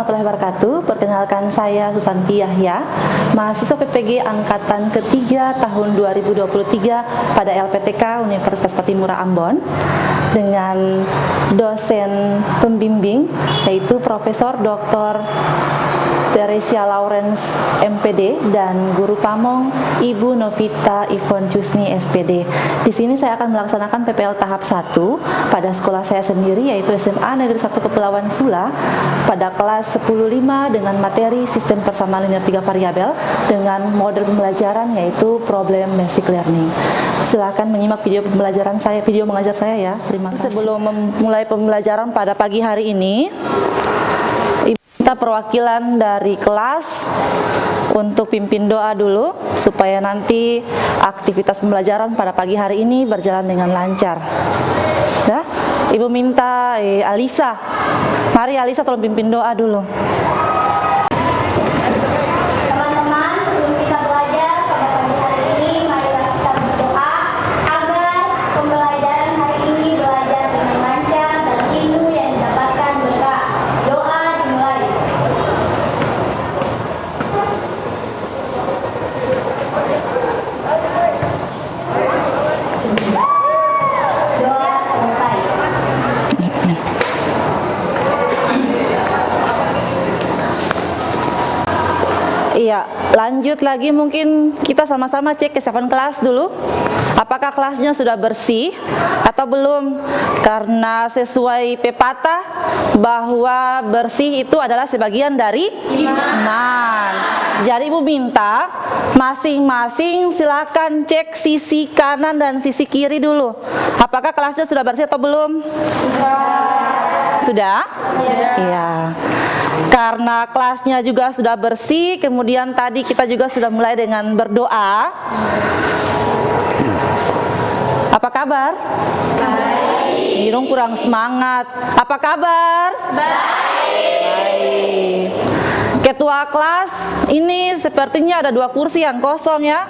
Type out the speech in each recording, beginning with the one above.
warahmatullahi wabarakatuh. Perkenalkan saya Susanti Yahya, mahasiswa PPG Angkatan ketiga tahun 2023 pada LPTK Universitas Patimura Ambon, dengan dosen pembimbing yaitu Profesor Dr. Teresia Lawrence MPD dan guru pamong Ibu Novita Ivon Cusni SPD. Di sini saya akan melaksanakan PPL tahap 1 pada sekolah saya sendiri, yaitu SMA Negeri 1 Kepulauan Sula, pada kelas 10.5 dengan materi sistem persamaan linear 3 variabel dengan model pembelajaran yaitu problem basic learning. Silakan menyimak video pembelajaran saya, video mengajar saya ya. Terima kasih. Sebelum memulai pembelajaran pada pagi hari ini, kita perwakilan dari kelas untuk pimpin doa dulu supaya nanti aktivitas pembelajaran pada pagi hari ini berjalan dengan lancar. Ya, Ibu minta Alisa. Mari Alisa, tolong pimpin doa dulu. Iya, lanjut lagi mungkin kita sama-sama cek kesiapan kelas dulu. Apakah kelasnya sudah bersih atau belum? Karena sesuai pepatah bahwa bersih itu adalah sebagian dari iman. Jadi Ibu minta masing-masing silakan cek sisi kanan dan sisi kiri dulu. Apakah kelasnya sudah bersih atau belum? Sudah? Iya. Karena kelasnya juga sudah bersih, kemudian tadi kita juga sudah mulai dengan berdoa. Apa kabar? Baik. Irung kurang semangat. Apa kabar? Baik. Ketua kelas, ini sepertinya ada 2 kursi yang kosong ya.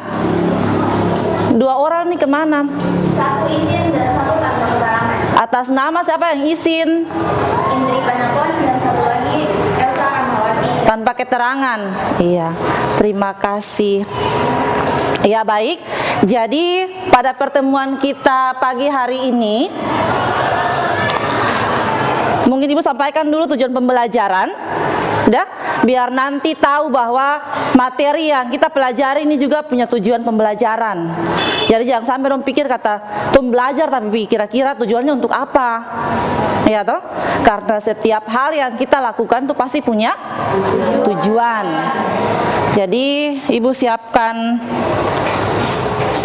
2 orang nih kemana? 1 izin dan 1 tanpa keterangan. Atas nama siapa yang izin? Indri Banapon dan 1 lagi Elsa Rahmawati. Tanpa keterangan. Iya, terima kasih. Ya, baik. Jadi pada pertemuan kita pagi hari ini, mungkin Ibu sampaikan dulu tujuan pembelajaran, ya, biar nanti tahu bahwa materi yang kita pelajari ini juga punya tujuan pembelajaran. Jadi jangan sampai dong pikir kata pembelajar tapi kira-kira tujuannya untuk apa, ya toh? Karena setiap hal yang kita lakukan itu pasti punya tujuan. Jadi Ibu siapkan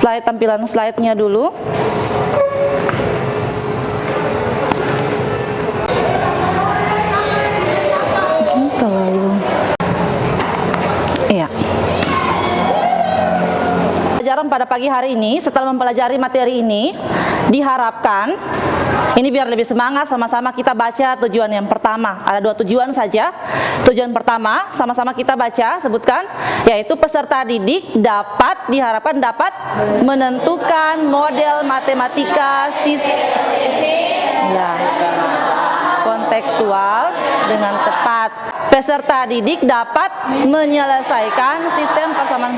tampilan slide-nya dulu. Iya. Pelajaran pada pagi hari ini, setelah mempelajari materi ini, diharapkan ini biar lebih semangat, sama-sama kita baca tujuan yang pertama. Ada 2 tujuan saja. Tujuan pertama sama-sama kita baca, sebutkan, yaitu peserta didik diharapkan dapat menentukan model matematika kontekstual dengan tepat. Peserta didik dapat menyelesaikan sistem persamaan.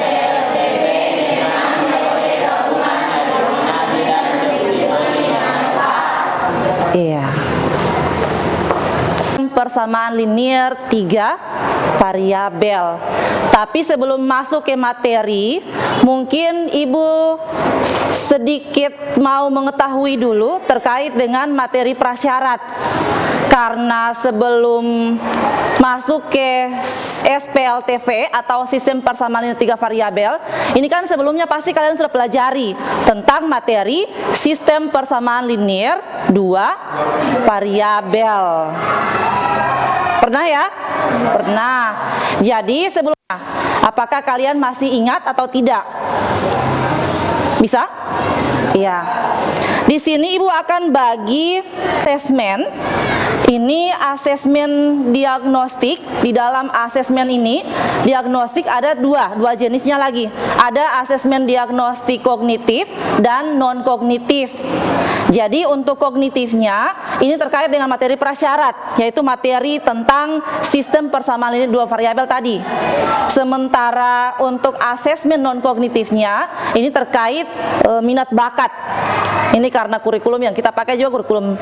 Iya. Persamaan linear 3 variabel. Tapi sebelum masuk ke materi, mungkin Ibu sedikit mau mengetahui dulu terkait dengan materi prasyarat. Karena sebelum masuk ke SPLTV atau sistem persamaan linear 3 variabel, ini kan sebelumnya pasti kalian sudah pelajari tentang materi sistem persamaan linear 2 variabel. Pernah ya? Pernah. Jadi sebelumnya, apakah kalian masih ingat atau tidak? Bisa? Iya. Di sini Ibu akan bagi assessment. Ini asesmen diagnostik. Di dalam asesmen ini, diagnostik ada dua jenisnya lagi. Ada asesmen diagnostik kognitif dan non-kognitif. Jadi untuk kognitifnya, ini terkait dengan materi prasyarat, yaitu materi tentang sistem persamaan linear dua variabel tadi. Sementara untuk asesmen non-kognitifnya, ini terkait minat bakat. Ini karena kurikulum yang kita pakai juga kurikulum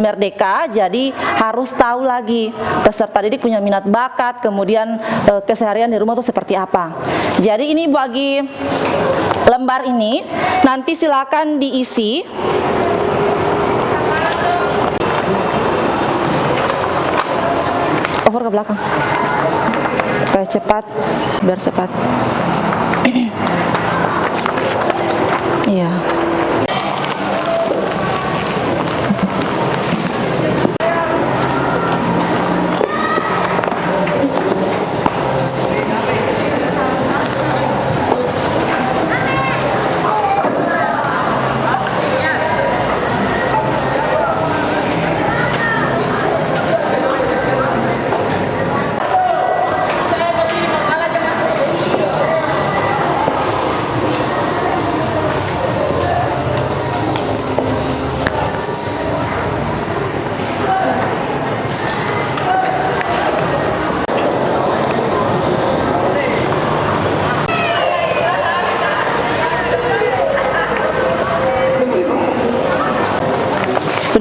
Merdeka, jadi harus tahu lagi peserta didik punya minat bakat, kemudian keseharian di rumah itu seperti apa. Jadi ini bagi lembar ini, nanti silakan diisi. Over ke belakang, supaya cepat, biar cepat. Iya.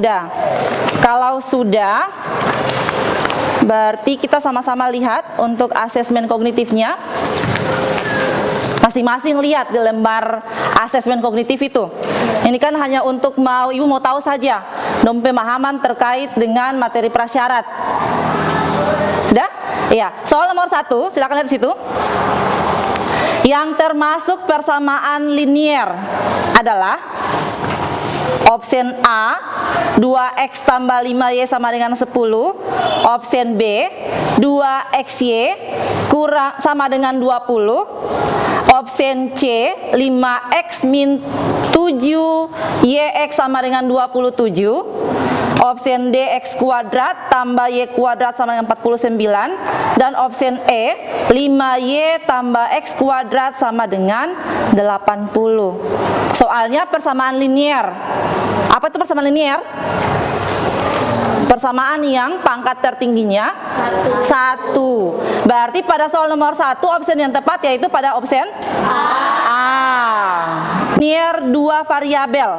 Sudah. Kalau sudah, berarti kita sama-sama lihat untuk asesmen kognitifnya. Masing-masing lihat di lembar asesmen kognitif itu. Ini kan hanya untuk ibu mau tahu saja pemahaman terkait dengan materi prasyarat. Sudah? Iya. Soal nomor 1, silakan lihat di situ. Yang termasuk persamaan linier adalah option A, 2x tambah 5y sama dengan 10. Option B, 2xy sama dengan 20. Option C, 5x min 7yx sama dengan 27. Option D, x kuadrat tambah y kuadrat sama dengan 49. Dan option E, 5y tambah x kuadrat sama dengan 80. Soalnya persamaan linier. Apa itu persamaan linier? Persamaan yang pangkat tertingginya 1. Berarti pada soal nomor 1 opsi yang tepat yaitu pada opsi A. Linier 2 variabel.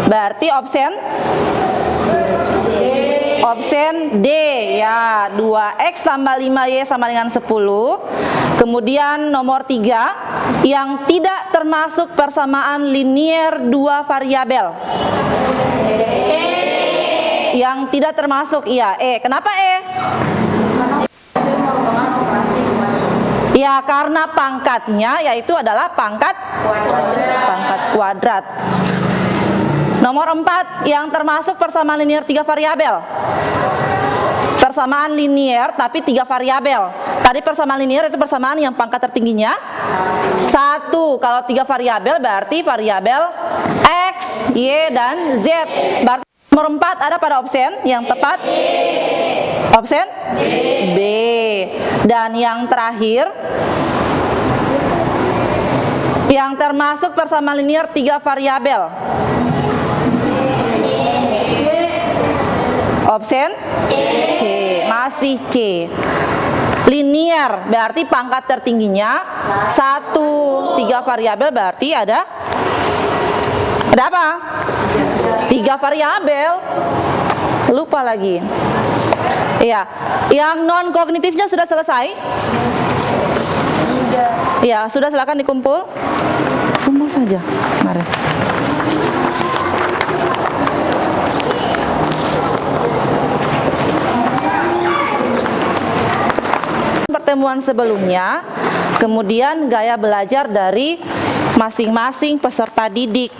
Berarti opsi D ya, 2x tambah 5y sama dengan 10. Kemudian nomor 3, yang tidak termasuk persamaan linier 2 variabel. Yang tidak termasuk, iya, E. Kenapa E? Ya, karena pangkatnya yaitu adalah pangkat kuadrat. Nomor 4, yang termasuk persamaan linier 3 variabel. Persamaan linier tapi 3 variabel. Tadi persamaan linier itu persamaan yang pangkat tertingginya 1. Kalau 3 variabel berarti variabel X, Y, dan Z. Berarti nomor 4 ada pada opsi yang tepat opsi B. Dan yang terakhir, yang termasuk persamaan linier 3 variabel. Option C. Masih C. Linier berarti pangkat tertingginya 1. 3 variabel berarti ada apa? 3 variabel. Lupa lagi. Iya. Yang non kognitifnya sudah selesai? Iya, sudah, silakan dikumpul. Kumpul saja. Mari. Pertemuan sebelumnya, kemudian gaya belajar dari masing-masing peserta didik.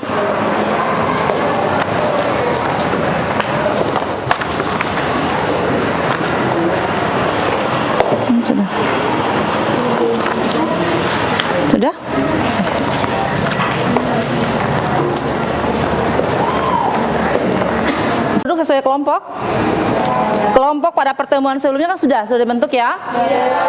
Sudah? Sudah? Duduk sesuai kelompok? Kelompok pada pertemuan sebelumnya kan sudah dibentuk ya?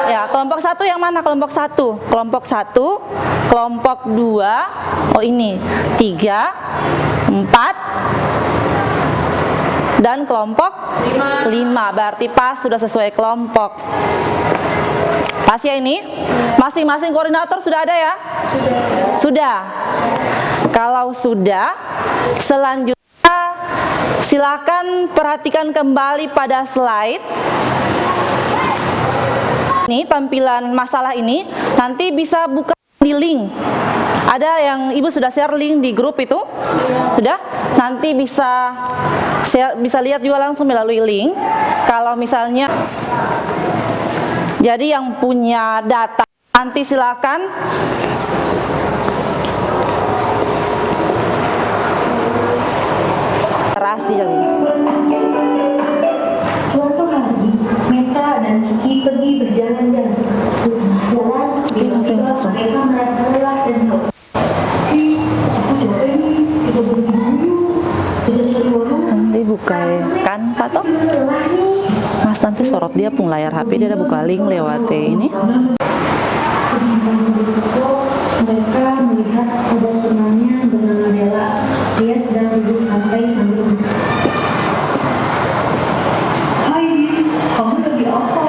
Ya, kelompok 1 yang mana? Kelompok 1. Kelompok 1, kelompok 2, oh ini 3, 4, dan kelompok 5. Berarti pas, sudah sesuai kelompok. Pas ya ini? Masing-masing koordinator sudah ada ya? Sudah. Kalau sudah, selanjutnya silakan perhatikan kembali pada slide. Ini tampilan masalah ini, nanti bisa buka di link. Ada yang Ibu sudah share link di grup itu? Sudah? Nanti bisa lihat juga langsung melalui link. Kalau misalnya, jadi yang punya data nanti silakan terasi jadi. Suatu hari, Meta dan Kiki pergi berjalan-jalan. Tiba-tiba mereka merasa lelah dan haus. Ki, aku capek nih. Kita berhenti dulu yuk. Kita cari warung. Nanti buka kan Pak Toh? Lelah nih. Mas nanti sorot dia pun layar HP, dia ada buka link lewat ini. Sesampai di toko, mereka melihat ada temannya bernama Della. Dia sedang duduk santai sambil membaca. Hai Di, kamu lagi apa?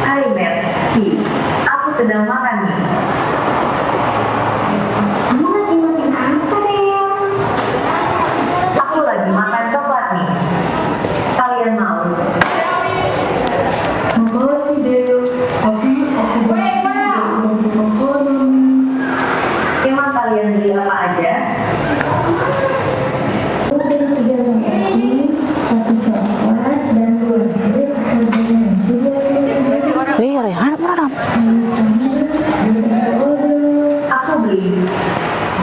Hai Mel, Ki, aku sedang makan nih. Kamu lagi makan apa, Del? Aku lagi makan coklat nih. Kalian mau? Makasih, Del. Tapi aku banyak makanan. Emang kalian beli apa aja? Aku beli 3 roti, 1 coklat, dan 2 jus harganya 2. Rehan mana? Aku beli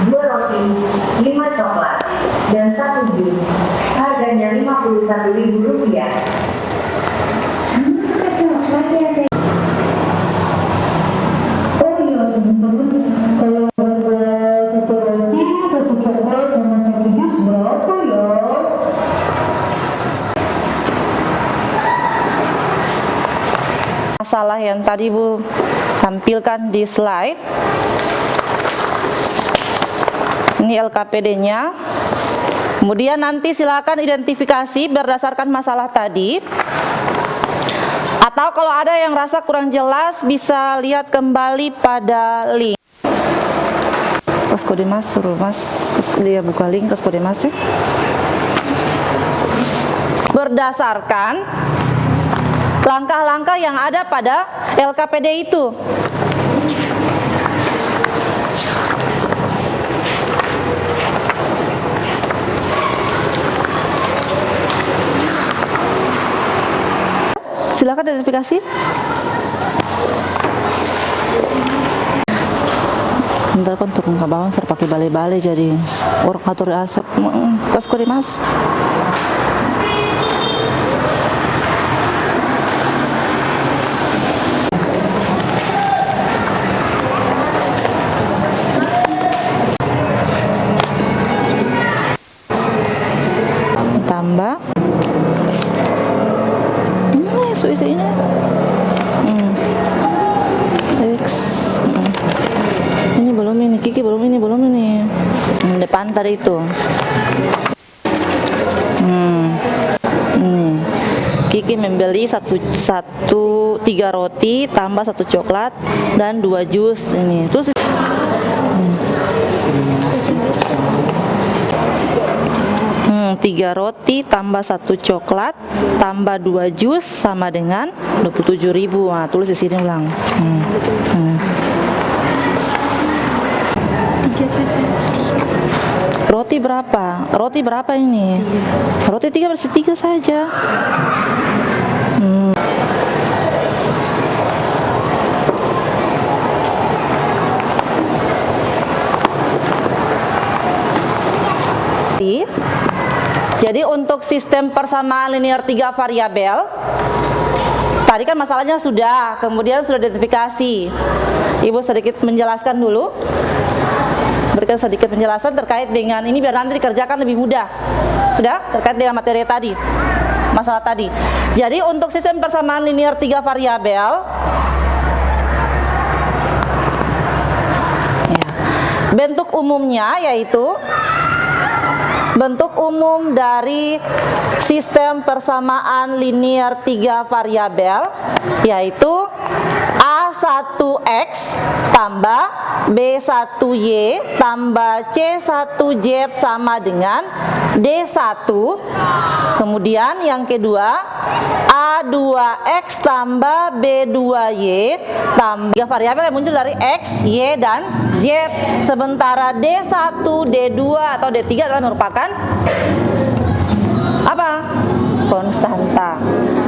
2 roti, 5 coklat, dan 1 jus. Harganya Rp51.000. Kamu suka coklat ya, Del? Oh iya, teman-teman. Kalau harga 1 roti, 1 coklat, sama 1 jus berapa ya? Masalah yang tadi Bu tampilkan di slide. Ini LKPD-nya. Kemudian nanti silakan identifikasi berdasarkan masalah tadi. Atau kalau ada yang rasa kurang jelas bisa lihat kembali pada link. Kes kode Mas, suruh Mas dia buka link kes kode Mas ya. Berdasarkan langkah-langkah yang ada pada LKPD itu. Silakan identifikasi. Bentar kan turun ke bawah, ser pakai bale-bale jadi orang atur aset. Kas kode Mas. Tambah isu-isu ini X ini belum ini, Kiki belum ini depan tadi itu ini Kiki membeli 3 roti tambah 1 coklat dan 2 jus ini terus 3 roti tambah 1 coklat tambah 2 jus sama dengan 27.000. Nah, tulis di sini ulang. Roti berapa? Roti berapa ini? Roti 3 bersih 3 saja. Jadi untuk sistem persamaan linear 3 variabel tadi kan masalahnya sudah, kemudian sudah identifikasi. Ibu sedikit menjelaskan dulu. berikan sedikit penjelasan terkait dengan ini biar nanti dikerjakan lebih mudah. Sudah? Terkait dengan materi tadi, masalah tadi. Jadi untuk sistem persamaan linear 3 variabel, ya, bentuk umumnya yaitu bentuk umum dari sistem persamaan linear 3 variabel yaitu A1X tambah B1Y tambah C1Z sama dengan D1. Kemudian yang kedua A2X tambah B2Y tambah 3 variabel yang muncul dari X, Y, dan Z. Sementara D1, D2 atau D3 adalah merupakan apa? Konstanta.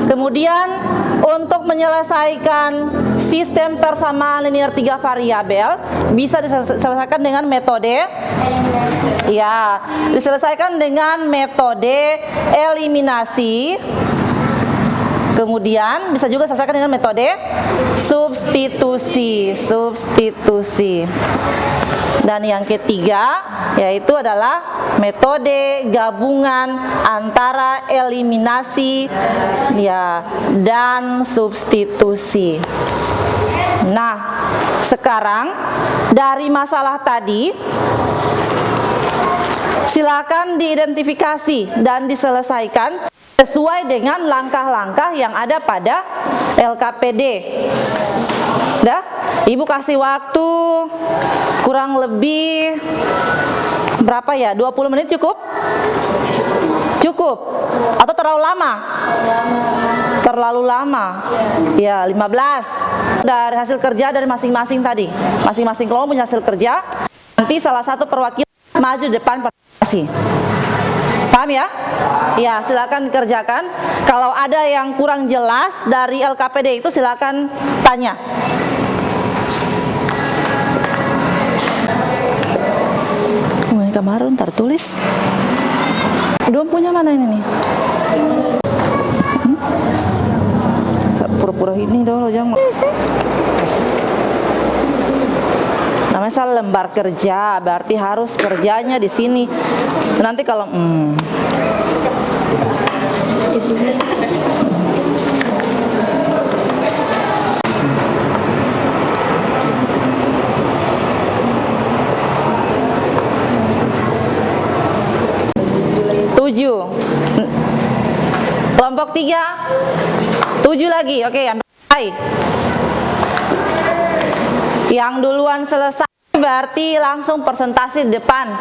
Kemudian untuk menyelesaikan sistem persamaan linear 3 variabel bisa diselesaikan dengan metode diselesaikan dengan metode eliminasi. Kemudian bisa juga diselesaikan dengan metode substitusi. Dan yang ketiga yaitu adalah metode gabungan antara eliminasi dan substitusi. Nah, sekarang dari masalah tadi silakan diidentifikasi dan diselesaikan sesuai dengan langkah-langkah yang ada pada LKPD. Dah, Ibu kasih waktu kurang lebih berapa ya? 20 menit cukup? Cukup? Atau terlalu lama? Terlalu lama. Ya, 15. Dari hasil kerja dari masing-masing tadi. Masing-masing kelompok punya hasil kerja. Nanti salah satu perwakilan maju di depan presentasi. Paham ya? Ya, silakan dikerjakan. Kalau ada yang kurang jelas dari LKPD itu silakan tanya. Ini kemarin tertulis. Belum punya mana ini nih? Pura-pura ini dong, jangan. Namanya salah lembar kerja, berarti harus kerjanya di sini. Nanti kalau tujuh, kelompok 3, 7 lagi, oke, sampai. Yang duluan selesai berarti langsung presentasi di depan.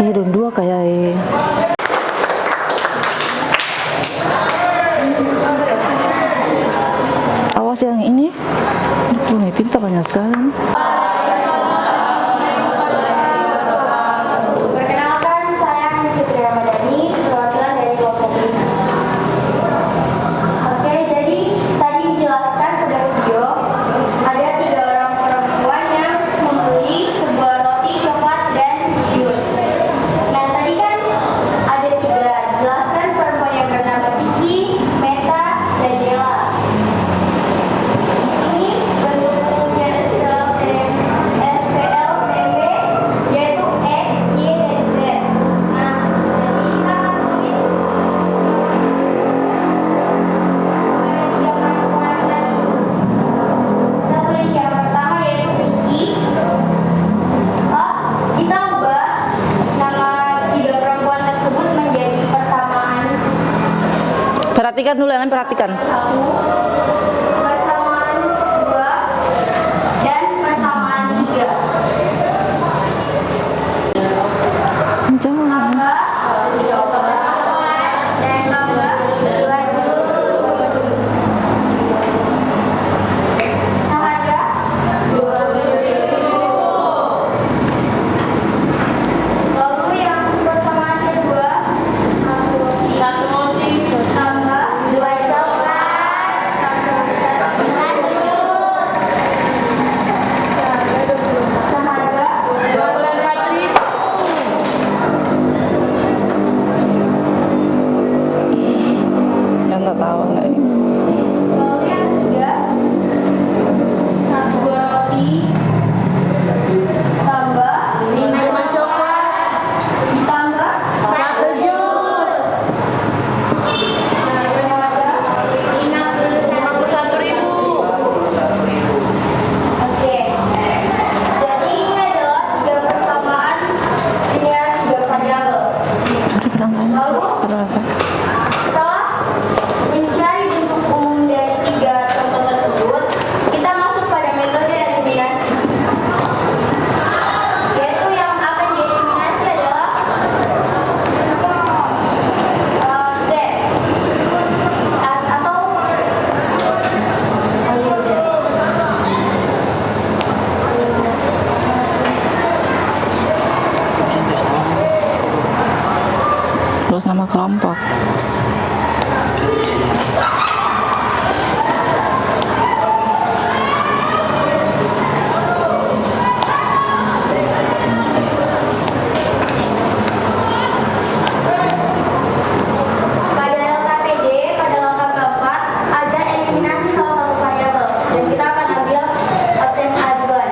Ini dua kayak awas yang ini. Ini tinta banyak sekali. Perkenalkan, saya Fitri Ramadhani, perwakilan dari kelompok 5. Oke, jadi tadi dijelaskan pada video ada 3 orang perempuan yang membeli sebuah roti, coklat, dan jus. Nah, tadi kan ada 3. Jelaskan perempuan yang bernama Kiki, Meta, dan Della. Ini bentuknya SPLTV yaitu X, Y, dan Z. Nah, jadi kita akan tulis ada 3 perempuan tadi. Kita tulis yang pertama yaitu Vicky. Kita ubah nama 3 perempuan tersebut menjadi persamaan Perhatikan dulu, kalian perhatikan. 1, persamaan 2, dan persamaan 3. Jangan. Tambah dan tambah 2 jus. Seharga 20.000. Lalu yang persamaan kedua, 1 roti tambah 2 coklat tambah 1 jus. Seharga 24.000. Yang nggak tahu nggak ini. Lalu kelompok. Pada LKPD, pada langkah keempat, ada eliminasi salah satu variabel. Dan kita akan ambil absen aduan.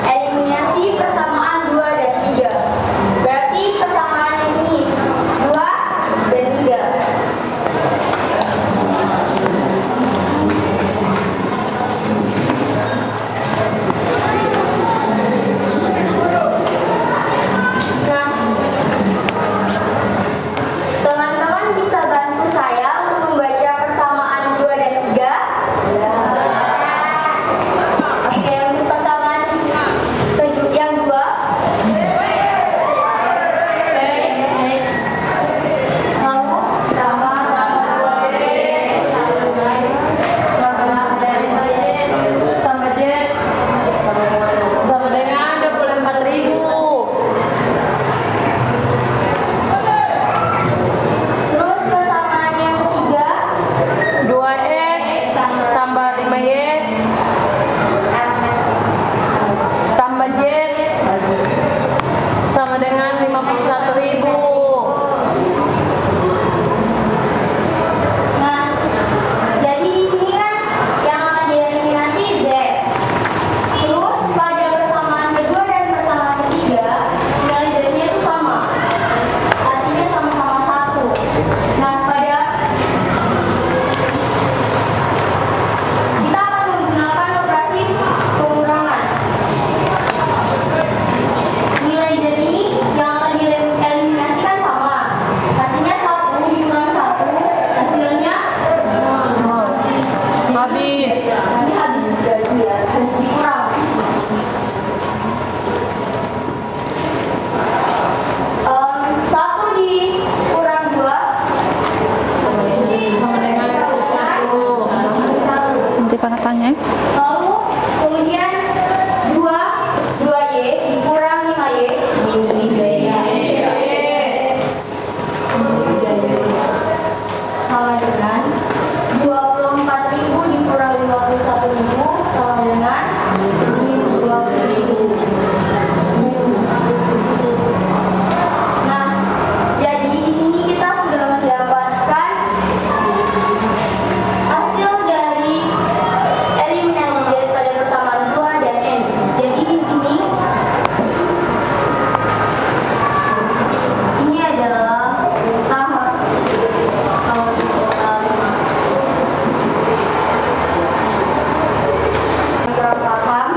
Eliminasi persamaan 2 dan 3. Berarti persamaan yang ini 2 dan 3. Nah, teman-teman bisa bantu saya untuk membaca persamaan 2 dan 3? Oke, untuk persamaan yang 2. Lalu Tambah J sama dengan 24.000. terus persamaan yang ketiga. 2X tambah 5Y tambah Z sama dengan 51.000. Nah, jadi di sini kan yang akan dieliminasi Z. Terus pada persamaan kedua dan persamaan ketiga, nilai Z-nya itu sama. Artinya sama-sama 1. Nah, kita akan menggunakan operasi pengurangan. Nilai Z ini yang akan dieliminasikan sama. Artinya 1 dikurang 1, hasilnya Habis. ini habis jadi ya, harus dikurang. Satu dikurang 2 Sama dengan 21. Nanti pada tanya. lalu kemudian 2Y dikurang 5Y sama dengan 24.000 dikurang 51.000 sama dengan 20.000. Nah, jadi di sini kita sudah mendapatkan hasil dari eliminasi Z pada persamaan 2 dan N. Jadi di sini ini adalah tahap kurang paham,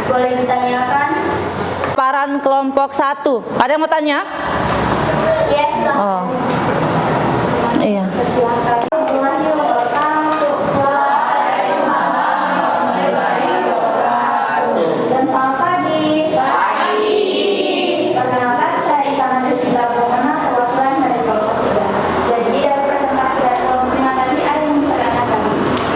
boleh ditanyakan. Paparan kelompok 1. Ada yang mau tanya? Yes, Oh. Iya. silakan. Dan selamat pagi. Perkenalkan, saya Ikana Desila Bokana, perwakilan dari kelompok 3. Jadi dari presentasi dari kelompoknya tadi ada yang bisa katakan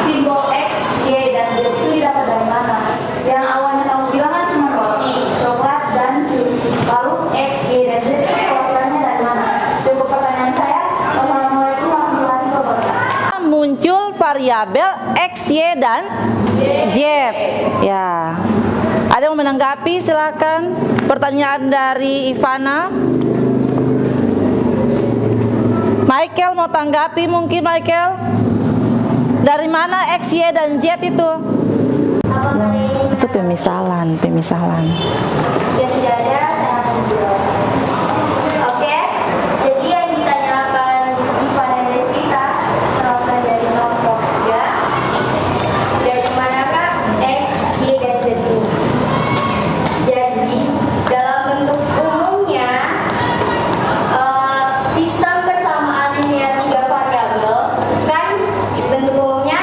simbol X, Y, dan Z itu didapat dari mana? Yang awalnya kamu bilang kan cuma roti, coklat, dan jus. Lalu X, Y, dan Z itu perwakilannya dari mana? Cukup pertanyaan saya. Wassalamualaikum warahmatullahi wabarakatuh. Muncul variabel X, Y, dan Z. Ya. Ada yang mau menanggapi? Silakan. Pertanyaan dari Ivana. Michael mau tanggapi mungkin, Michael? Dari mana X, Y, dan Z itu? Apakah ada yang Itu pemisalan. yang tidak ada, saya akan menjawab. Oke, jadi yang ditanyakan Ivan dan Desita perwakilan dari kelompok 3, dari manakah X, Y, dan Z ini? Jadi dalam bentuk umumnya sistem persamaan linear 3 variabel kan bentuk umumnya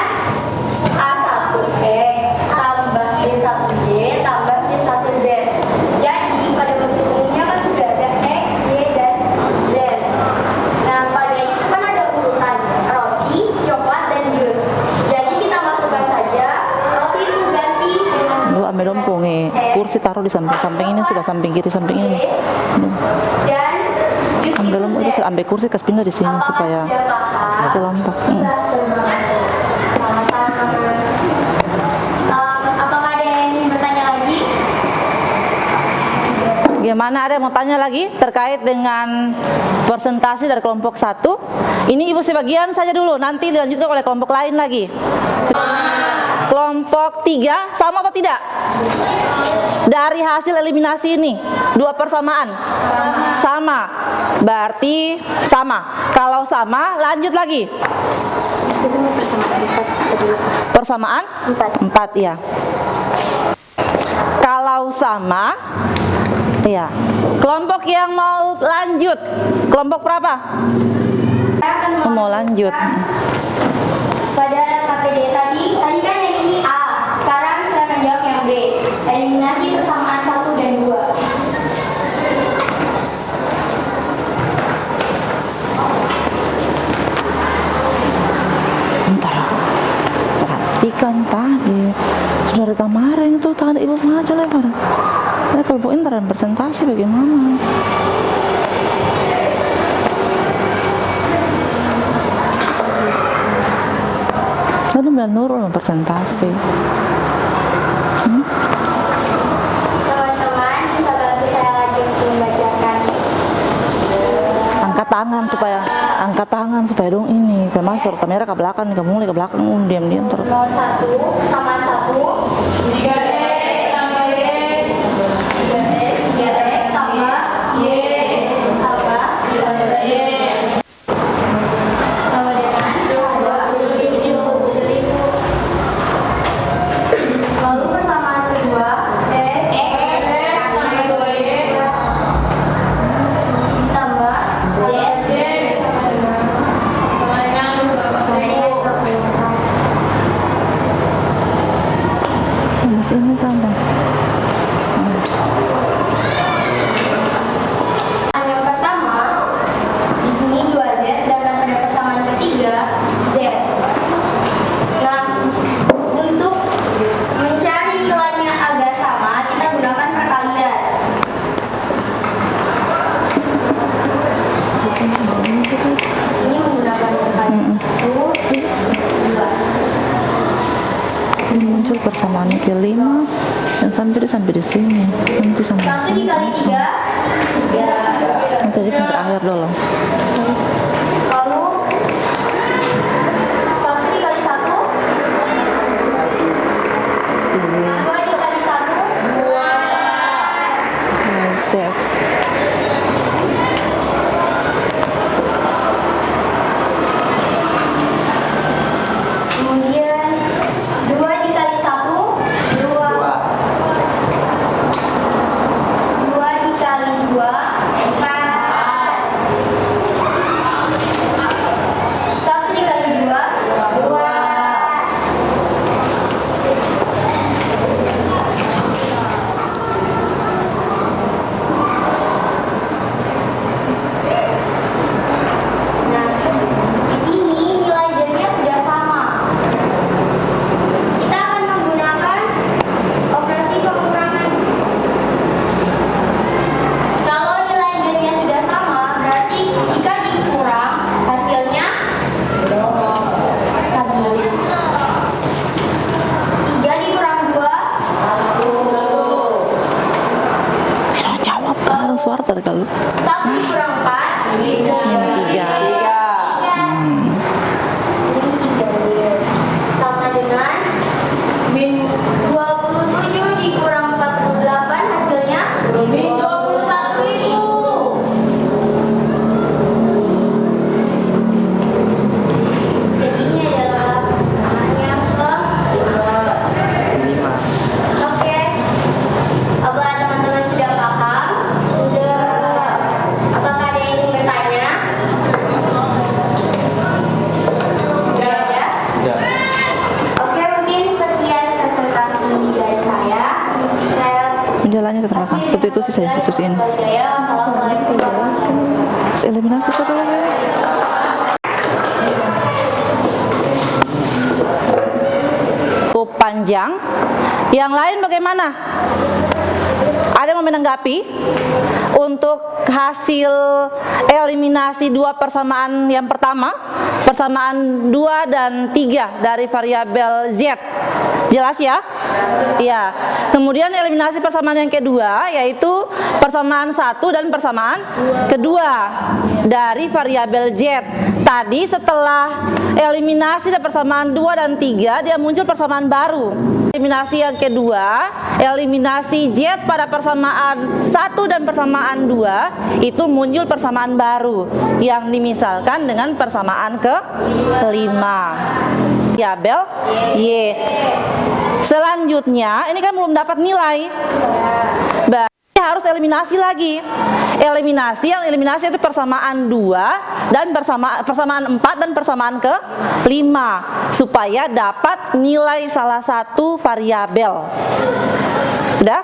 A1X tambah B1Y tambah C1Z. Jadi pada bentuk umumnya kan sudah ada X, Y, dan Z. Nah, pada itu kan ada urutan roti, coklat, dan jus. Jadi kita masukkan saja roti itu ganti dengan Lu ambil lompong, kursi taruh di samping ini, sudah samping kiri samping ini. dan Ambil itu sudah ambil kursi kasih pindah di sini supaya kelompok. Sama-sama. Apakah ada yang ingin bertanya lagi? Gimana, ada yang mau tanya lagi terkait dengan presentasi dari kelompok 1? Ini ibu sebagian saja dulu, nanti dilanjutkan oleh kelompok lain lagi. Kelompok 3 sama atau tidak? Dari hasil eliminasi ini, 2 persamaan? Sama. Berarti sama. Kalau sama, lanjut lagi. Persamaan? 4 ya. Kalau sama, ya. Kelompok yang mau lanjut, kelompok berapa? Saya akan Mau lanjut. pada KPD tadi kan yang ini A. Sekarang saya akan jawab yang B. Eliminasi persamaan 1 dan 2. Bentar, perhatikan tadi. Sudah dari kemarin tuh tadi ibu aja lewat. Kalau bu ntar presentasi bagaimana? Tadi bilang nurul presentasi. Teman-teman bisa bantu saya lagi untuk membacakan. Angkat tangan supaya dong ini masuk kamera ke belakang nih, kamu mulai ke belakang diam-diam terus. Nomor 1 persamaan 1. 3X tambah Y tambah Y sama dengan 27.000. Lalu persamaan kedua X tambah Y ditambah Z Masih ini sama. Yang pertama, di sini 2Z, sedangkan pada persamaan ketiga Z. Nah, untuk mencari nilainya agar sama, kita gunakan perkalian. Ini menggunakan perkalian 1, 2. Ini muncul persamaan kelima dan sampai di sini. Nanti sampai 1 dikali 3, 3. nanti di terakhir dulu. Lalu 1 dikali 1, 2 dikali 1, 2. Save. Kemudian 2 dikali 1, 2. 2 dikali 2, 4. 1 dikali 2, 2. Nah, di sini nilai Z-nya sudah sama. Kita akan menggunakan operasi pengurangan. Kalau nilai Z-nya sudah sama, berarti jika dikurang, hasilnya habis. 3 dikurang 2, 1. Ayo jawab kan harus suara tadi kalau. 1 dikurang 4, 3. Sama dengan min 27 dikurang 48, hasilnya min 21.000. Jadi ini adalah persamaan ke-5. Oke. Apakah teman-teman sudah paham? Sudah. Apakah ada yang ingin bertanya? Sudah ada? Oke, mungkin sekian presentasi dari saya. Menjalannya ke belakang. Substitusi saya, substitusiin. Wassalamualaikum warahmatullahi wabarakatuh. Eliminasi satu lagi. Cukup panjang. Yang lain bagaimana? Ada yang mau menanggapi? untuk hasil eliminasi dua persamaan yang pertama, persamaan 2 dan 3 dari variabel Z. Jelas ya? Iya. Kemudian eliminasi persamaan yang kedua yaitu persamaan 1 dan persamaan kedua dari variabel Z. Tadi setelah eliminasi dan persamaan 2 dan 3 dia muncul persamaan baru. Eliminasi yang kedua, eliminasi Z pada persamaan 1 dan persamaan 2 itu muncul persamaan baru yang dimisalkan dengan persamaan ke-5. Variabel Y. Selanjutnya, ini kan belum dapat nilai. Berarti harus eliminasi lagi. Eliminasi itu persamaan 2 dan persamaan 4 dan persamaan ke-5 supaya dapat nilai salah satu variabel. Udah?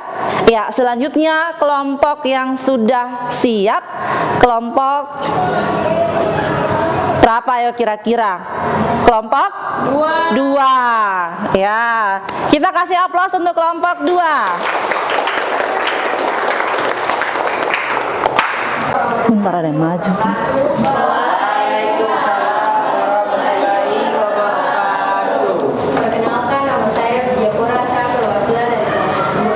Ya, selanjutnya kelompok yang sudah siap, kelompok berapa ya kira-kira? Kelompok 2. Ya, kita kasih aplaus untuk kelompok 2. Bentar ada yang maju. Perkenalkan, nama saya Widya Pura, saya perwakilan dari kelompok 2.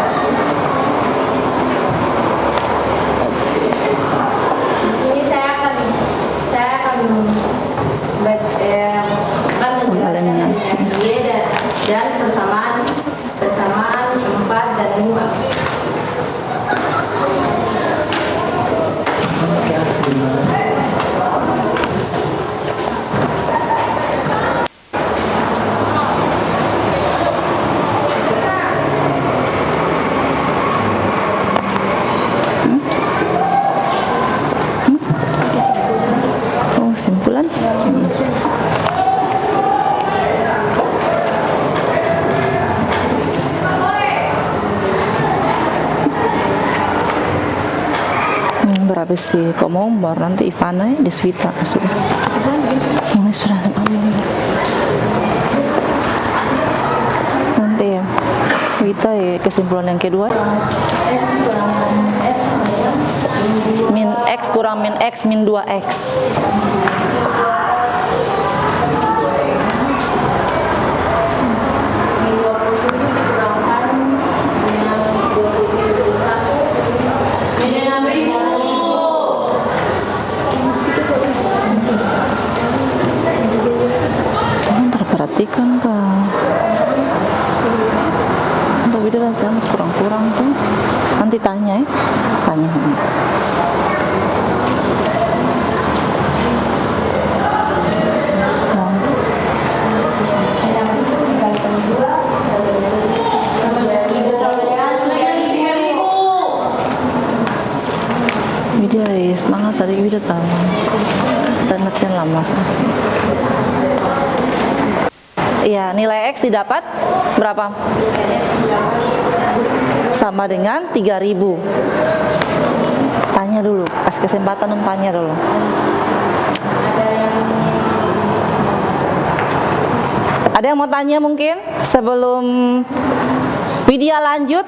Di sini saya akan menjelaskan eliminasi dan persamaan 4 dan 5. Oh, simpulan. Berapa sih? Kok mau nanti Ivana ya, Deswita sudah. Ini sudah nanti ya. Wita ya kesimpulan yang kedua. Min X kurang min X min 2X. Perhatikan kak, tapi dia rasanya masih kurang-kurang tuh. Nanti tanya ya, tanya. Widya semangat tadi Widya tahu. Dan latihan lama sih. Iya, nilai X didapat berapa? Sama dengan 3.000. Tanya dulu, kasih kesempatan untuk tanya dulu. Ada yang mau tanya mungkin sebelum Widya lanjut?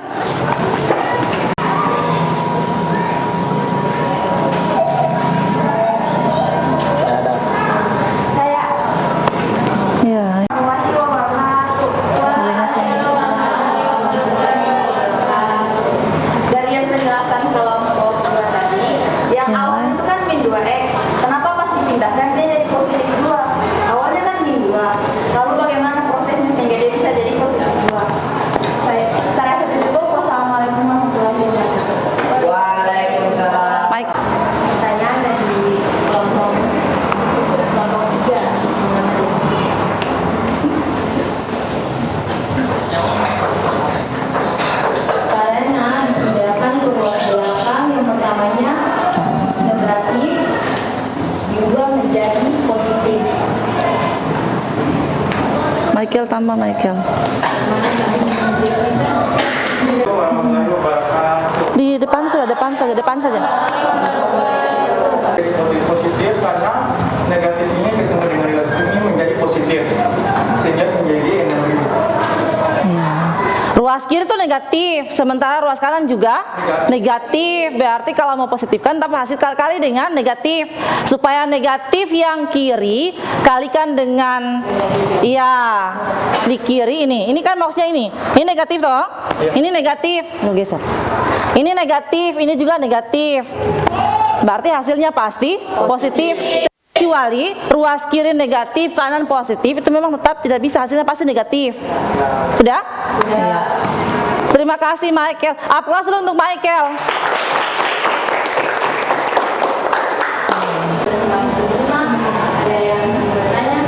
Michael, tambah Michael. Di depan saja, depan saja. Positif karena negatif ini ketemu dengan nilai ini menjadi positif sehingga menjadi energi. Ya. Ruas kiri itu negatif, sementara ruas kanan juga negatif. Berarti kalau mau positifkan, tapi hasil kali dengan negatif. Supaya negatif yang kiri kalikan dengan, ya, di kiri ini. Ini kan maksudnya ini negatif toh? Ini negatif. Geser. Ini negatif, ini juga negatif. Berarti hasilnya pasti positif. Kecuali ruas kiri negatif, kanan positif, itu memang tetap tidak bisa, hasilnya pasti negatif. Sudah? Ya. Terima kasih Michael. Aplaus dulu untuk Michael. Ada yang bertanya?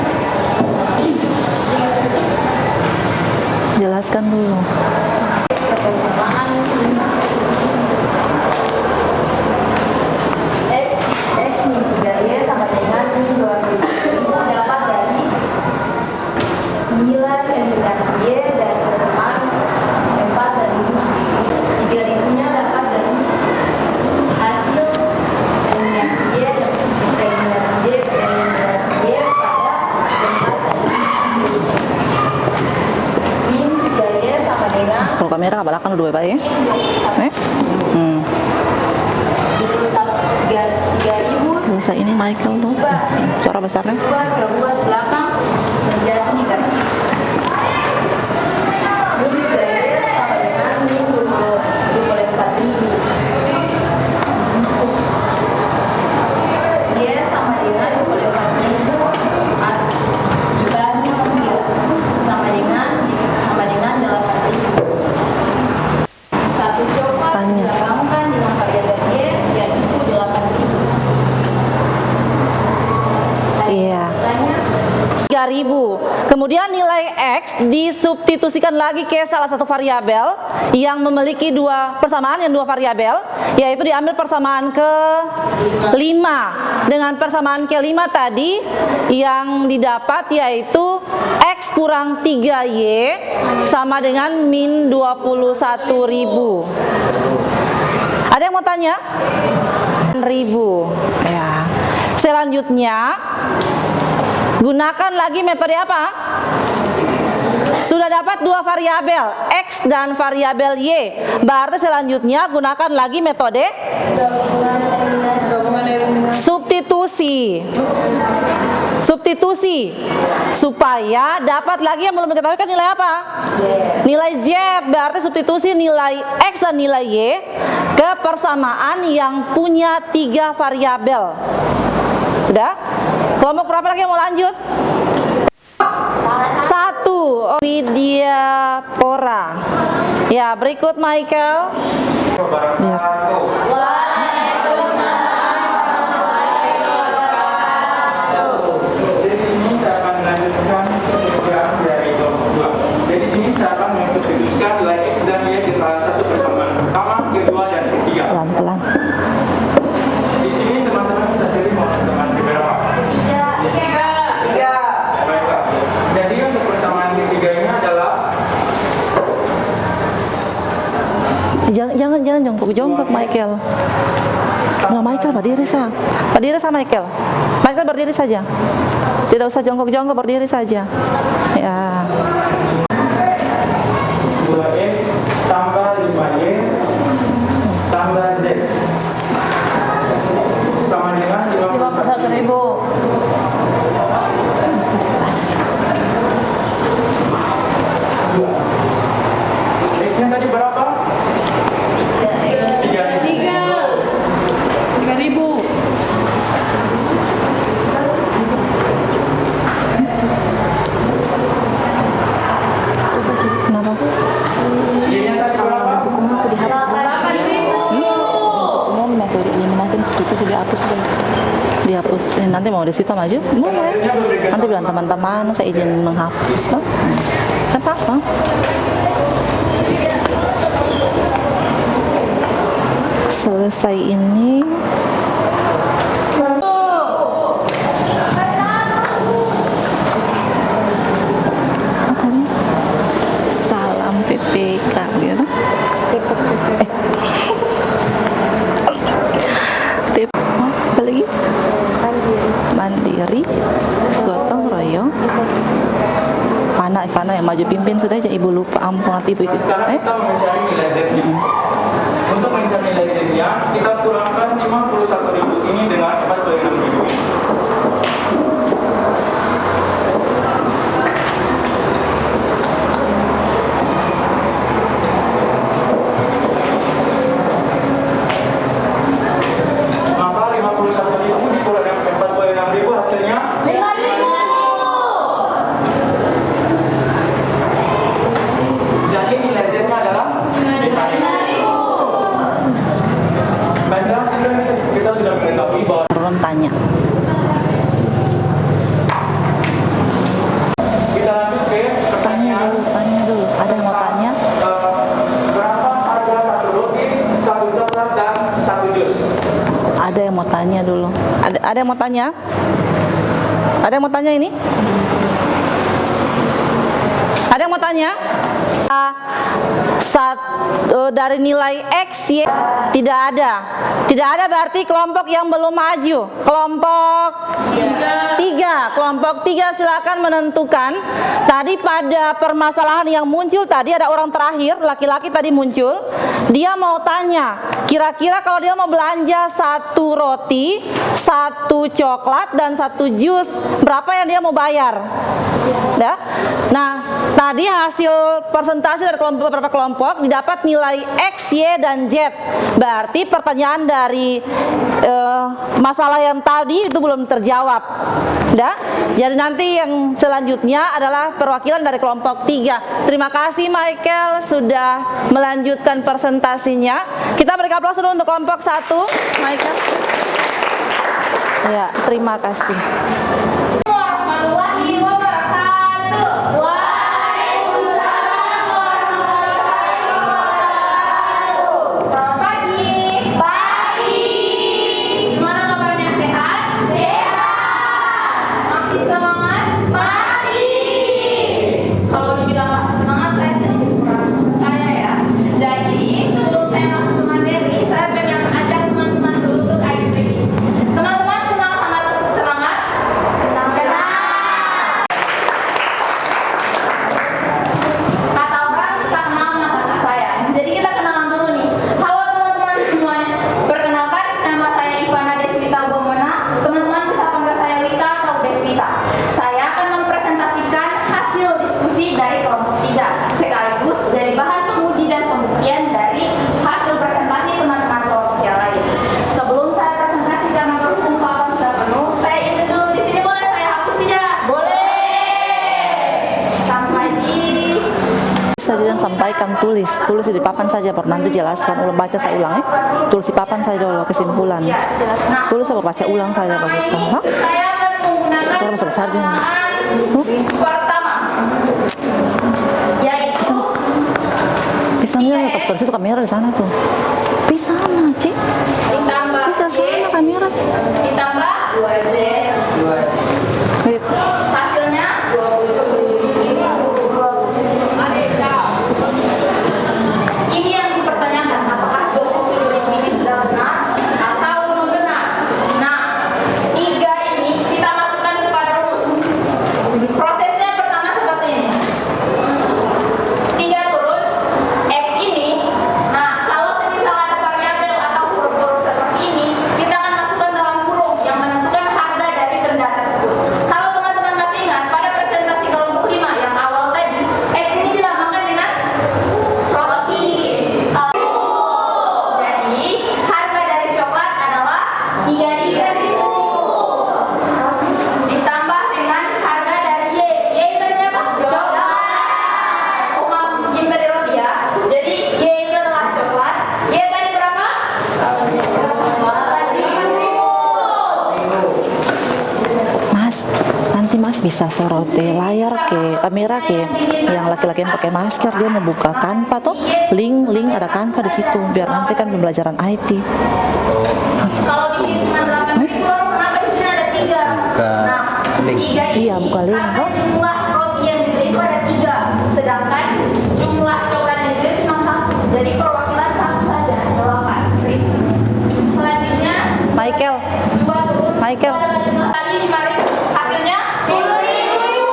Jelaskan dulu. Kebersamaan X min 3Y sama dengan min 2Y dapat dari nilai eliminasi Y dan pertemuan 4 dan 3 nya dapat dari hasil eliminasi Y dan eliminasi Y pada 4 min 3Y sama dengan Kalau kamera kabalakan dua Pak ya. 3.000 Selesai ini Michael tuh. Suara besarnya. 2 belakang menjadi negatif. Min 3Y sama dengan min 24.000. Y sama dengan 24.000 dibagi 3 sama dengan 8.000. Satu coklat Tanya. digabungkan dengan variabel Y yaitu 8.000. Iya. Tanya 3.000. Kemudian nilai X disubstitusikan lagi ke salah satu variabel yang memiliki persamaan yang dua variabel, yaitu diambil persamaan ke 5. Dengan persamaan ke 5 tadi yang didapat yaitu X kurang 3Y sama dengan min 21.000. Ada yang mau tanya? 1.000. Ya. Selanjutnya gunakan lagi metode apa? Sudah dapat dua variabel X dan variabel Y. Berarti selanjutnya gunakan lagi metode substitusi. Substitusi supaya dapat lagi yang belum diketahui kan nilai apa? Nilai Z. Berarti substitusi nilai X dan nilai Y ke persamaan yang punya 3 variabel. Sudah? Kelompok berapa lagi yang mau lanjut? 1. Widya Pora. Ya, berikut Michael. Ya. Jadi sini saya akan melanjutkan pemikiran dari kelompok 2. Jadi sini saya akan mensubstitusikan nilai X dan Y di salah satu persamaan pertama, kedua, dan ketiga. Pelan-pelan. Di sini teman-teman bisa pilih mau persamaan keberapa? 3. Baiklah. Jadi untuk persamaan ketiganya adalah Jangan jongkok Michael. Nah, Michael berdiri sa. Berdiri sa Michael. Michael berdiri saja. Tidak usah jongkok berdiri saja. Ya. 2X tambah 5Y tambah Z sama dengan 51.000. X-nya tadi berapa? 3.000. Kenapa? Y-nya tadi berapa? Umum itu dihapus. Untuk umum metode eliminasi substitusi dihapus. Dihapus. Nanti mau di situ maju? Boleh. Nanti bilang teman-teman saya izin menghapus. Kan apa-apa. Selesai ini. Salam PPK gitu. Apa lagi? Mandiri, gotong royong, panas Ivana yang maju pimpin sudah aja ibu lupa, ampun nanti ibu ikut. Sekarang kita mencari nilai Z-nya. Untuk mencari nilai Z-nya, kita kurangkan 51.000 ini dengan 46.000 ini. Maka 51.000 dikurang dengan 46.000 hasilnya 5.000. jadi nilai Z-nya adalah pada hasilnya kita sudah mengetahui bahwa Ron tanya. kita lanjut ke pertanyaan Tanya dulu. Ada yang mau tanya? berapa harga satu roti, satu coklat dan satu jus? Ada yang mau tanya dulu. Ada yang mau tanya? Ada yang mau tanya ini? Ada yang mau tanya? Dari nilai X, Y tidak ada. Tidak ada berarti kelompok yang belum maju. Kelompok 3. Kelompok 3 silakan menentukan. Tadi pada permasalahan yang muncul tadi ada orang terakhir, laki-laki tadi muncul. Dia mau tanya, kira-kira kalau dia mau belanja 1 roti, 1 coklat dan 1 jus, berapa yang dia mau bayar? Ya. Nah, tadi hasil persentase dari beberapa kelompok didapat nilai X, Y, dan Z. Berarti pertanyaan dari masalah yang tadi itu belum terjawab. Ya. Jadi nanti yang selanjutnya adalah perwakilan dari kelompok 3. Terima kasih Michael sudah melanjutkan presentasinya. Kita beri aplaus dulu untuk kelompok 1, Michael. Ya, terima kasih. Warahmatullahi wabarakatuh. Waalaikumsalam warahmatullahi wabarakatuh. Selamat pagi. Pagi. Gimana kabarnya, sehat? Sehat. Masih semangat? Masih. Kalau dibilang masih semangat, saya sedikit kurang percaya ya. Jadi sebelum saya masuk ke materi, saya pengen ajak teman-teman dulu untuk ice breaking. Teman-teman kenal sama semangat? Kenal. Kata orang tak kenal nama saya. Jadi kita kenalan dulu nih. Halo teman-teman semuanya. Perkenalkan, nama saya Ivana Deswita Bomona. Teman-teman bisa panggil saya Wita atau Deswita. Saya akan mempresentasikan hasil diskusi dari kelompok 3 sekaligus dari bahan penguji dan pembuktian dari hasil presentasi teman-teman kelompok yang lain. Sebelum saya presentasi karena berhubung papan sudah penuh, saya ingin dulu di sini boleh saya hapus tidak? Boleh. Sampai di Saya sampaikan tulis di papan saja, baru nanti jelaskan ulang, baca saya ulang ya. Tulis di papan saya dulu kesimpulan. ya, jelas. Nah, Tulis saya baca ulang saja begitu. Hah? saya akan menggunakan Sekarang besar saja. persamaan pertama, yaitu Pisangnya terus itu kamera di sana tuh. Di sana, Cik. ditambah Di sana kamera. ditambah 2Z, Wait. hasilnya 20. Ini yang dipertanyakan, apakah 20 ini sudah benar atau belum benar. Nah, 3 ini kita masukkan kepada rumus. Prosesnya pertama seperti ini. 3 turun X ini. Nah, kalau semisal ada variabel atau huruf-huruf seperti ini, kita akan masukkan dalam kurung yang menentukan harga dari benda tersebut. Kalau teman-teman masih ingat, pada presentasi kelompok 5 yang awal tadi, X ini dilambangkan dengan roti. Jadi, harga dari coklat adalah 3.000. Ditambah dengan harga dari Y. Y itu tadi apa? Coklat. Oh, maaf, Y dari roti ya. Jadi, Y itu adalah coklat. Y tadi berapa? 4.000. Mas, nanti Mas bisa sorot layar ke kamera ke yang laki-laki yang pakai masker, dia mau buka Canva tuh, link ada Canva di situ, biar nanti kan pembelajaran IT. Kalau di sini cuma 8.000, kenapa di sini ada 3? Nah, 3 ini Iya, buka link, karena kok. jumlah roti yang dibeli itu ada 3, sedangkan jumlah coklat yang dibeli cuma 1. Jadi perwakilan 1 saja, 8.000. Selanjutnya Michael, 2 turun, Michael. ada 5 kali 5.000. Hasilnya 10.000.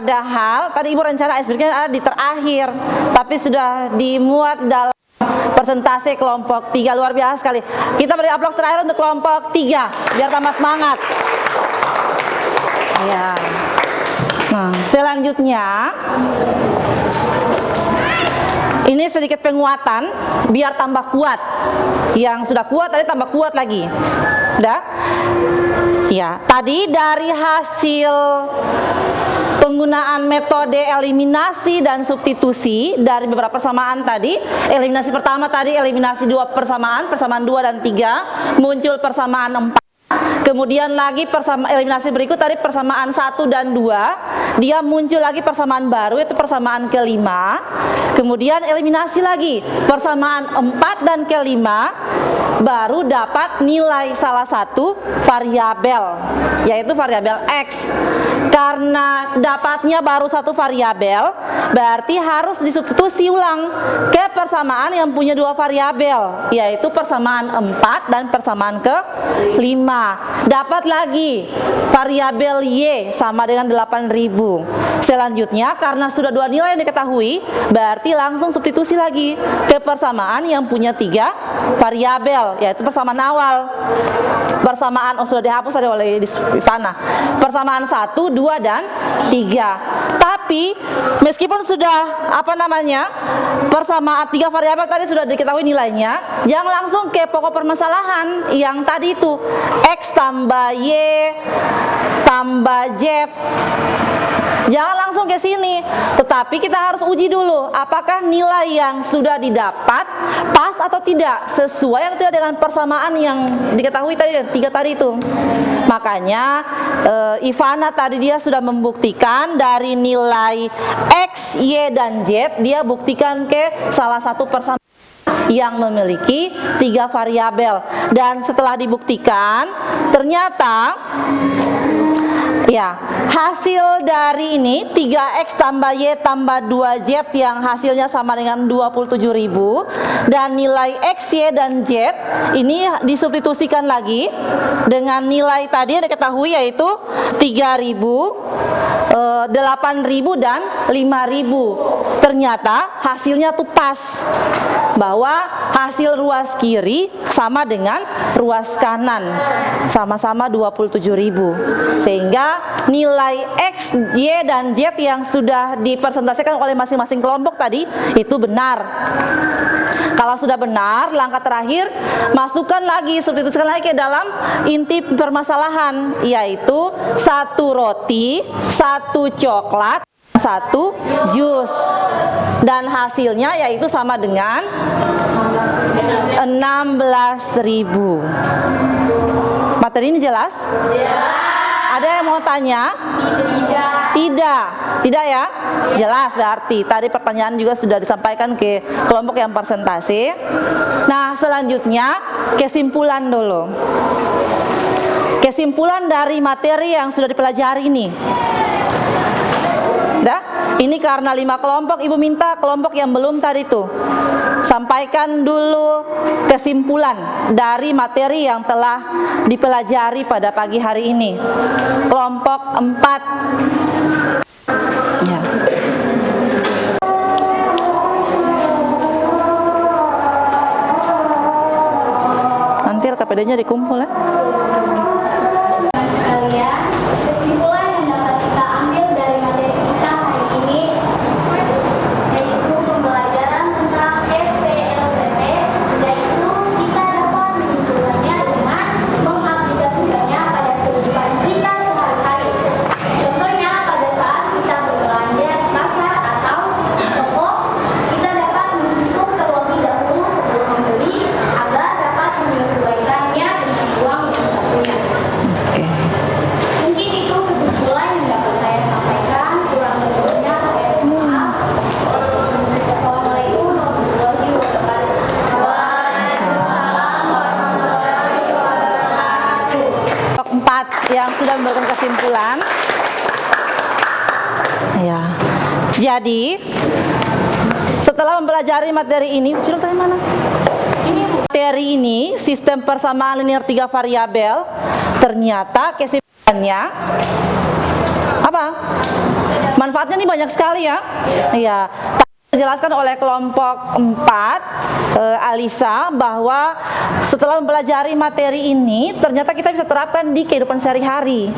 Padahal tadi Ibu rencana icebreaker ada di terakhir, tapi sudah dimuat dalam persentase kelompok 3. Luar biasa sekali. Kita beri aplaus terakhir untuk kelompok 3 biar tambah semangat. Ya. Nah, selanjutnya ini sedikit penguatan biar tambah kuat. Yang sudah kuat tadi tambah kuat lagi. Udah? Ya, tadi dari hasil penggunaan metode eliminasi dan substitusi dari beberapa persamaan tadi. Eliminasi pertama tadi eliminasi 2 persamaan 2 dan 3, muncul persamaan 4. Kemudian lagi eliminasi berikut tadi persamaan 1 dan 2, dia muncul lagi persamaan baru itu persamaan kelima. Kemudian eliminasi lagi persamaan 4 dan kelima, baru dapat nilai salah satu variabel, yaitu variabel X. Karena dapatnya baru satu variabel, berarti harus disubstitusi ulang ke persamaan yang punya 2 variabel, yaitu persamaan 4 dan persamaan ke-5. Dapat lagi variabel Y sama dengan 8.000. Selanjutnya karena sudah 2 nilai yang diketahui, berarti langsung substitusi lagi ke persamaan yang punya 3 variabel, yaitu persamaan awal. Persamaan sudah dihapus tadi oleh Ivana. Persamaan 1, 2 dan 3. Tapi meskipun sudah persamaan 3 variabel tadi sudah diketahui nilainya, jangan langsung ke pokok permasalahan yang tadi itu X tambah Y tambah Z. Jangan langsung ke sini, tetapi kita harus uji dulu apakah nilai yang sudah didapat pas atau tidak, sesuai atau tidak dengan persamaan yang diketahui tadi 3 tadi itu. Makanya Ivana tadi dia sudah membuktikan dari nilai X, Y, dan Z, dia buktikan ke salah satu persamaan yang memiliki 3 variabel. Dan setelah dibuktikan, ternyata ya, hasil dari ini 3X tambah Y tambah 2Z yang hasilnya sama dengan 27.000, dan nilai X, Y, dan Z ini disubstitusikan lagi dengan nilai tadi yang diketahui yaitu 3.000, 8.000, dan 5.000. Ternyata hasilnya tuh pas, bahwa hasil ruas kiri sama dengan ruas kanan, sama-sama 27.000, sehingga nilai X, Y, dan Z yang sudah dipresentasikan oleh masing-masing kelompok tadi itu benar. Kalau sudah benar, langkah terakhir masukkan lagi, substitusikan lagi ke dalam inti permasalahan, yaitu 1 roti, 1 coklat, 1 jus, dan hasilnya yaitu sama dengan 16.000. Materi ini jelas? Ada yang mau tanya? Tidak ya? Jelas berarti. Tadi pertanyaan juga sudah disampaikan ke kelompok yang persentase. Nah, selanjutnya kesimpulan dulu. Kesimpulan dari materi yang sudah dipelajari ini. Ini karena 5 kelompok, Ibu minta kelompok yang belum tadi tuh sampaikan dulu kesimpulan dari materi yang telah dipelajari pada pagi hari ini. Kelompok 4. Ya. Nanti LKPD-nya dikumpul ya. Sekalian, kesimpulan yang dapat kita ambil dari materi kita hari ini yaitu pembelajaran tentang SPLPP, yaitu kita dapat menyimpulkannya dengan mengaplikasikannya pada kehidupan kita sehari-hari. Contohnya pada saat kita berbelanja di pasar atau toko, kita dapat menghitung terlebih dahulu sebelum membeli agar dapat menyesuaikannya dengan uang yang kita punya. Mungkin itu kesimpulan yang dapat saya sampaikan. Kurang lebihnya saya mohon maaf. Assalamualaikum warahmatullahi wabarakatuh. Waalaikumsalam warahmatullahi wabarakatuh. Kelompok 4 yang sudah memberikan kesimpulan. Ya. Jadi setelah mempelajari materi ini, sudah dari mana? Materi ini sistem persamaan linear 3 variabel, ternyata kesimpulannya apa? Manfaatnya nih banyak sekali ya. Iya. Dijelaskan oleh kelompok 4 Alisa bahwa setelah mempelajari materi ini ternyata kita bisa terapkan di kehidupan sehari-hari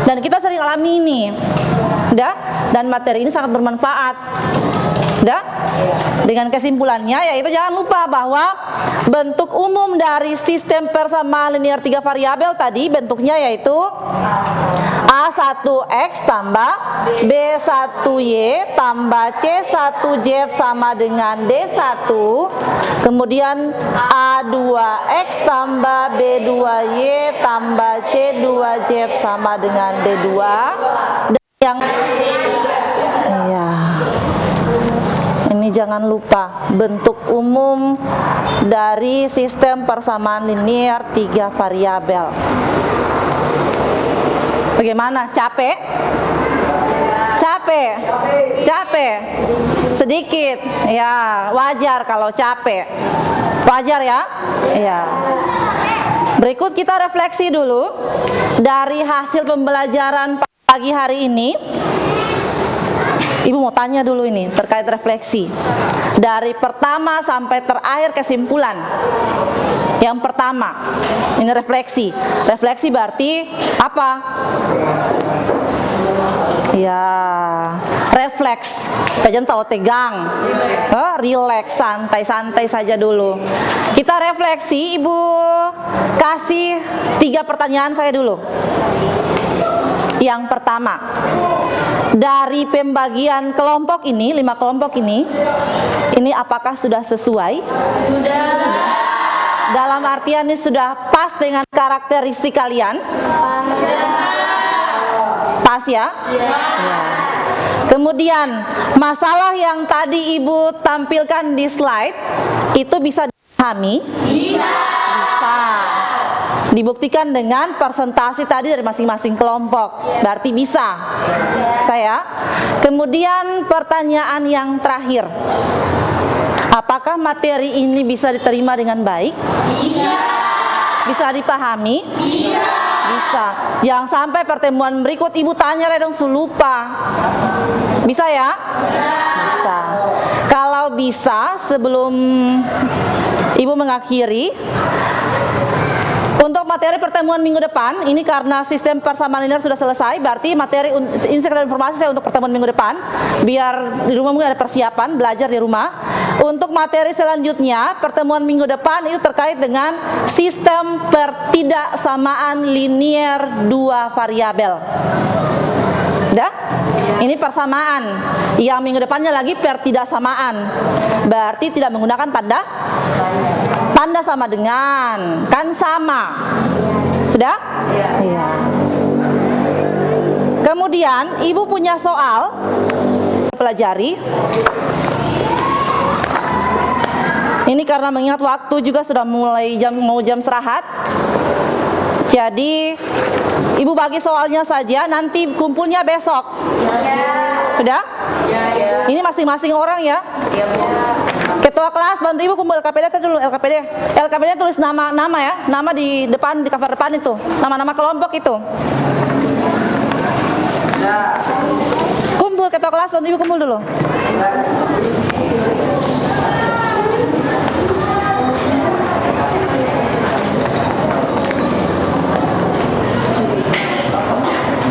dan kita sering alami ini, dan materi ini sangat bermanfaat. Dengan kesimpulannya yaitu jangan lupa bahwa bentuk umum dari sistem persamaan linear 3 variabel tadi bentuknya yaitu A1X tambah B1Y tambah C1Z sama dengan D1, kemudian A2X tambah B2Y tambah C2Z sama dengan D2, dan yang ini jangan lupa bentuk umum dari sistem persamaan linear 3 variabel. Bagaimana? Capek? Capek? Sedikit? Ya, wajar kalau capek. Wajar ya? Ya. Berikut kita refleksi dulu dari hasil pembelajaran pagi hari ini. Ibu mau tanya dulu ini terkait refleksi dari pertama sampai terakhir kesimpulan. Yang pertama, ini refleksi. Refleksi berarti apa? Ya, refleks. Jangan tahu tegang. Relax, santai-santai saja dulu. Kita refleksi, Ibu kasih 3 pertanyaan saya dulu. Yang pertama, dari pembagian kelompok ini, 5 kelompok ini apakah sudah sesuai? Sudah. Dalam artian ini sudah pas dengan karakteristik kalian? Pas ya? Ya. Kemudian, masalah yang tadi Ibu tampilkan di slide, itu bisa dipahami? Bisa. Dibuktikan dengan presentasi tadi dari masing-masing kelompok. Berarti bisa. Saya. Kemudian pertanyaan yang terakhir. Apakah materi ini bisa diterima dengan baik? Bisa. Bisa dipahami? Bisa. Bisa. Jangan sampai pertemuan berikut Ibu tanya langsung lupa. Bisa ya? Bisa. Bisa. Kalau bisa, sebelum Ibu mengakhiri, untuk materi pertemuan minggu depan, ini karena sistem persamaan linear sudah selesai, berarti materi insight dan informasi saya untuk pertemuan minggu depan, biar di rumah mungkin ada persiapan, belajar di rumah. Untuk materi selanjutnya, pertemuan minggu depan itu terkait dengan sistem pertidaksamaan linear 2 variabel. Udah? Ini persamaan. Yang minggu depannya lagi pertidaksamaan. Berarti tidak menggunakan tanda sama dengan, kan sama. Sudah? Iya. Kemudian Ibu punya soal pelajari. Ini karena mengingat waktu juga sudah mulai mau jam istirahat. Jadi Ibu bagi soalnya saja, nanti kumpulnya besok. Sudah? Ini masing-masing orang ya. Ketua kelas bantu Ibu kumpul LKPD dulu, LKPD tulis nama ya, nama di depan, di cover depan itu, nama-nama kelompok itu. Kumpul ketua kelas bantu Ibu kumpul dulu.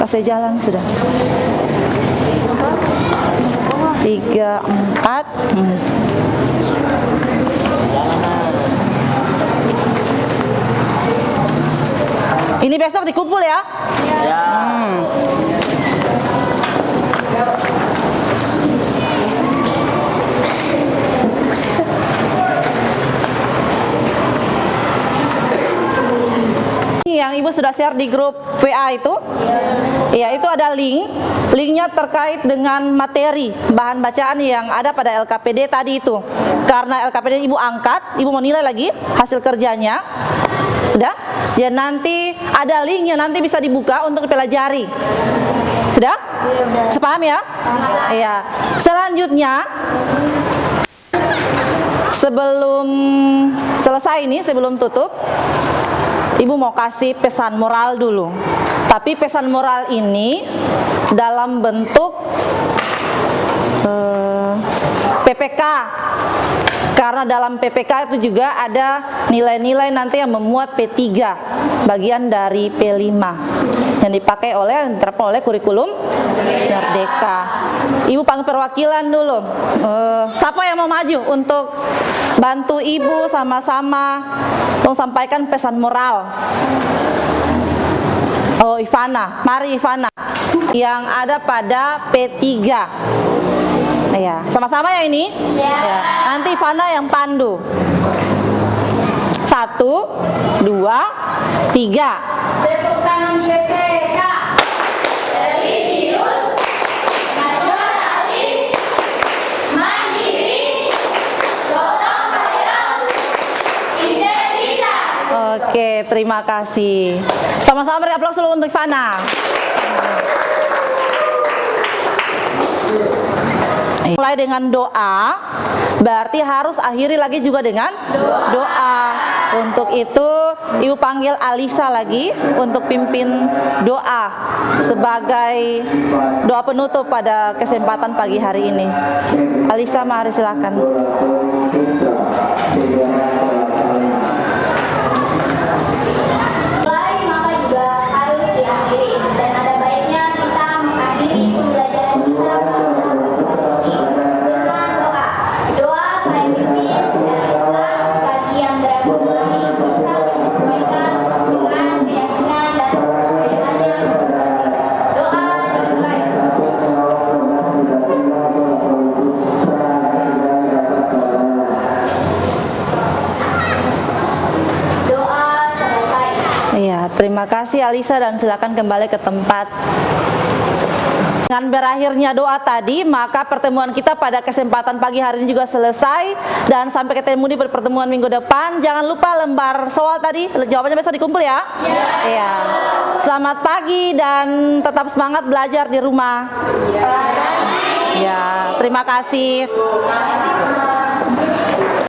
Kasih jalan sudah. 3, 4. Ini besok dikumpul ya? Ya. Yang Ibu sudah share di grup WA itu? Iya, itu ada linknya terkait dengan materi bahan bacaan yang ada pada LKPD tadi itu. Karena LKPD Ibu angkat, Ibu mau nilai lagi hasil kerjanya. Sudah? Ya nanti ada linknya, nanti bisa dibuka untuk dipelajari. Sudah? Sepaham ya? Iya. Selanjutnya, sebelum selesai ini, sebelum tutup, Ibu mau kasih pesan moral dulu. Tapi pesan moral ini dalam bentuk PPK. Karena dalam PPK itu juga ada nilai-nilai nanti yang memuat P3, bagian dari P5 yang dipakai oleh, yang diterapkan oleh kurikulum Merdeka. Ibu panggil perwakilan dulu. Siapa yang mau maju untuk bantu ibu sama-sama untuk sampaikan pesan moral? Oh, Ivana, mari Ivana. Yang ada pada P3. Ya, sama-sama ya ini? Ya. Nanti Ivana yang pandu. 1, 2, 3. Tepuk tangan PPK. Religius, nasionalis, mandiri, gotong royong, integritas. Oke, terima kasih. Sama-sama beri aplaus dulu untuk Ivana. Mulai dengan doa, berarti harus akhiri lagi juga dengan doa. Untuk itu, Ibu panggil Alisa lagi untuk pimpin doa sebagai doa penutup pada kesempatan pagi hari ini. Alisa, mari silakan. Mulai maka juga harus diakhiri, dan ada baiknya kita mengakhiri pembelajaran kita dengan doa. Doa saya pimpin secara Islam bagi yang beragama lain bisa menyesuaikan dengan keyakinan dan kepercayaannya masing-masing. Doa dimulai. Doa selesai. Iya, terima kasih Alisa dan silakan kembali ke tempat. Dengan berakhirnya doa tadi, maka pertemuan kita pada kesempatan pagi hari ini juga selesai. Dan sampai ketemu di pertemuan minggu depan. Jangan lupa lembar soal tadi, jawabannya besok dikumpul ya. Iya. Selamat pagi dan tetap semangat belajar di rumah. Ya, terima kasih.